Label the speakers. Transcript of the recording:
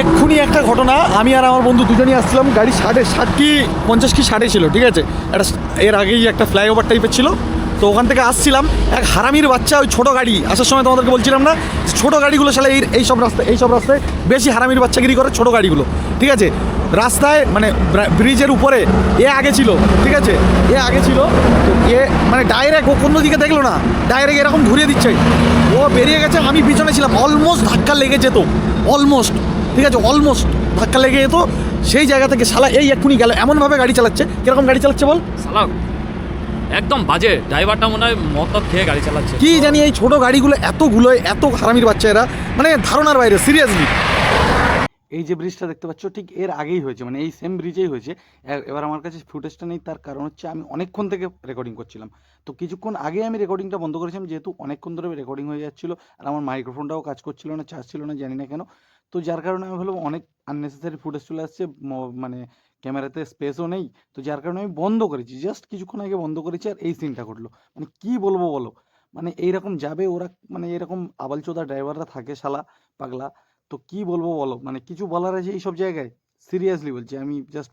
Speaker 1: এক্ষুনি একটা ঘটনা, আমি আর আমার বন্ধু দুজনই আসছিলাম, গাড়ি 60 কি 50 কি 60 ছিল, ঠিক আছে। একটা এর আগেই একটা ফ্লাইওভার টাইপের ছিল, তো ওখান থেকে আসছিলাম। এক হারামির বাচ্চা ওই ছোটো গাড়ি আসার সময় তোমাদেরকে বলছিলাম না, ছোটো গাড়িগুলো সালে এইসব রাস্তায় বেশি হারামির বাচ্চাগিরি করে ছোটো গাড়িগুলো, ঠিক আছে। রাস্তায় মানে ব্রিজের উপরে আগে ছিল, ঠিক আছে, আগে ছিল, তো মানে ডাইরেক্ট ও কোনো দিকে দেখলো না, ডাইরেক্ট এরকম ঘুরিয়ে দিচ্ছে, ও বেরিয়ে গেছে, আমি পিছনে ছিলাম, অলমোস্ট ধাক্কা লেগে যেত, অলমোস্ট, ঠিক আছে, অলমোস্ট ধাক্কা লেগে যেত। সেই জায়গা থেকে শালা এক্ষুনি গেল, এমনভাবে গাড়ি চালাচ্ছে, কিরকম গাড়ি চালাচ্ছে বল,
Speaker 2: শালা একদম বাজে, ড্রাইভারটা মনে হয় মদ খেয়ে গাড়ি চালাচ্ছে।
Speaker 1: কি জানি এই ছোটো গাড়িগুলো এত হারামির বাচ্চা এরা, মানে ধারণার বাইরে, সিরিয়াসলি। এই যে ব্রিজটা দেখতে পাচ্ছ ঠিক এর আগেই হয়েছে, মানে এই সেম ব্রিজেই হয়েছে। এবার আমার কাছে ফুটেজটা নেই, তার কারণ হচ্ছে আমি অনেকক্ষণ থেকে রেকর্ডিং করছিলাম, তো কিছুক্ষণ আগে আমি রেকর্ডিংটা বন্ধ করেছিলাম, যেহেতু অনেকক্ষণ ধরে রেকর্ডিং হয়ে যাচ্ছিলো, আর আমার মাইক্রোফোনটাও কাজ করছিল না, চার্জ ছিল না, জানি না কেন। তো যার কারণে আমি ভাবলাম অনেক আননেসেসারি ফুটেজ চলে আসছে, মানে ক্যামেরাতে স্পেসও নেই, তো যার কারণে আমি বন্ধ করেছি, জাস্ট কিছুক্ষণ আগে বন্ধ করেছি, আর এই সিনটা ঘটলো। মানে কি বলবো বলো, মানে এইরকম যাবে ওরা, মানে এরকম আবালচোদা ড্রাইভাররা থাকে শালা, পাগলা। তো কি বলবো বলো, মানে কিছু বলার আছে এইসব জায়গায়, সিরিয়াসলি বলছি, আমি জাস্ট